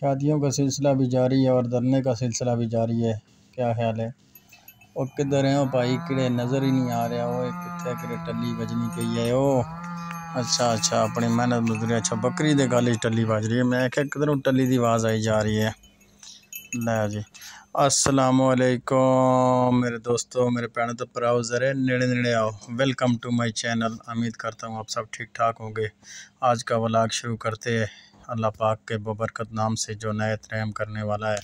शादियों का सिलसिला भी जारी है और धरने का सिलसिला भी जारी है। क्या ख्याल है? और किधर हैं भाई? किड़े नज़र ही नहीं आ रहा। वो कितने किड़े टल्ली बजनी पई है। ओ अच्छा अपनी मेहनत मजदूरी। अच्छा बकरी दे गल टल्ली बज रही है। मैं क्या किधरों टल्ली की आवाज़ आई जा रही है। लै जी अस्सलामुअलैकुम मेरे दोस्तों, मेरे भैन तो भराओ, ज़रे नेड़े नेड़े आओ। Welcome to my channel. उम्मीद करता हूँ आप सब ठीक ठाक होंगे। आज का व्लॉग शुरू करते हैं अल्लाह पाक के बबरकत नाम से जो नयत रहम करने वाला है।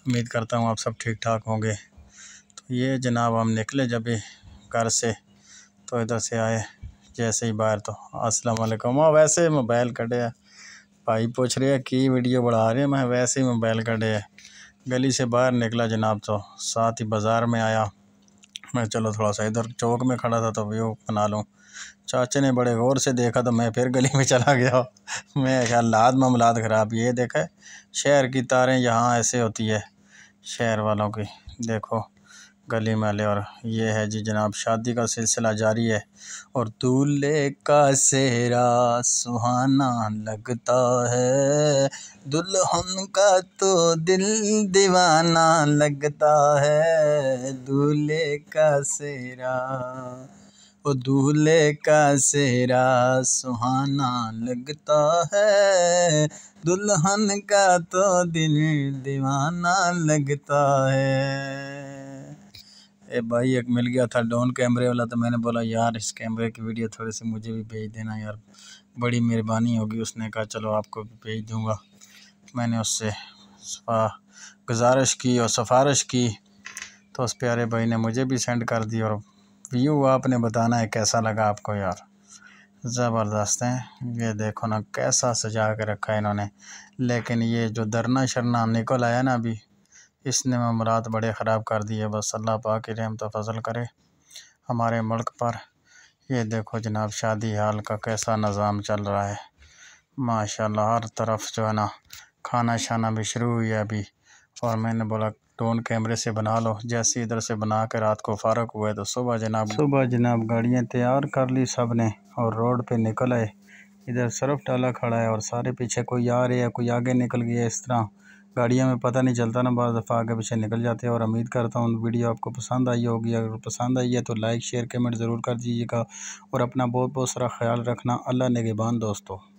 उम्मीद करता हूँ आप सब ठीक ठाक होंगे। तो ये जनाब हम निकले जब घर से, तो इधर से आए जैसे ही बाहर तो अस्सलाम वालेकुम। वैसे मोबाइल कटे है भाई, पूछ रहे हैं कि वीडियो बढ़ा रहे हैं। मैं वैसे ही मोबाइल कटे है। गली से बाहर निकला जनाब तो साथ ही बाज़ार में आया। मैं चलो थोड़ा सा इधर चौक में खड़ा था तो व्यू बना लूँ। चाचे ने बड़े गौर से देखा तो मैं फिर गली में चला गया। मैं क्या लाद मामलात ख़राब। ये देखा शहर की तारें यहाँ ऐसे होती है शहर वालों की। देखो गली वाले। और ये है जी जनाब, शादी का सिलसिला जारी है। और दूल्हे का सेहरा सुहाना लगता है, दुल्हन का तो दिल दीवाना लगता है। दूल्हे का सेहरा, ओ दूल्हे का सेहरा सुहाना लगता है, दुल्हन का तो दिल दीवाना लगता है। ए भाई एक मिल गया था डोन कैमरे वाला, तो मैंने बोला यार इस कैमरे की वीडियो थोड़ी सी मुझे भी भेज देना यार, बड़ी मेहरबानी होगी। उसने कहा चलो आपको भी भेज दूंगा। मैंने उससे गुजारिश की और सिफारिश की तो उस प्यारे भाई ने मुझे भी सेंड कर दी। और व्यू आपने बताना है कैसा लगा आपको यार। ज़बरदस्त है। ये देखो ना कैसा सजा के रखा है इन्होंने। लेकिन ये जो दरना शरना निकल आया ना अभी, इसने मामलात बड़े ख़राब कर दिए। बस अल्लाह पाक की रहमत व फजल करे हमारे मुल्क पर। ये देखो जनाब शादी हाल का कैसा निज़ाम चल रहा है माशाल्लाह। हर तरफ जो है ना खाना शाना भी शुरू हुई है अभी। और मैंने बोला ड्रोन कैमरे से बना लो। जैसे इधर से बना के रात को फ़ारग हुए तो सुबह जनाब गाड़ियाँ तैयार कर ली सब ने और रोड पे निकल आए। इधर सरफ डाला खड़ा है और सारे पीछे कोई आ रहे हैं कोई आगे निकल गया। इस तरह गाड़ियों में पता नहीं चलता ना, बाज़ दफ़ा आगे पीछे निकल जाते हैं। और उम्मीद करता हूँ वीडियो आपको पसंद आई होगी। अगर पसंद आई है तो लाइक शेयर कमेंट ज़रूर कर दीजिएगा और अपना बहुत बहुत सारा ख्याल रखना। अल्लाह निगहबान दोस्तों।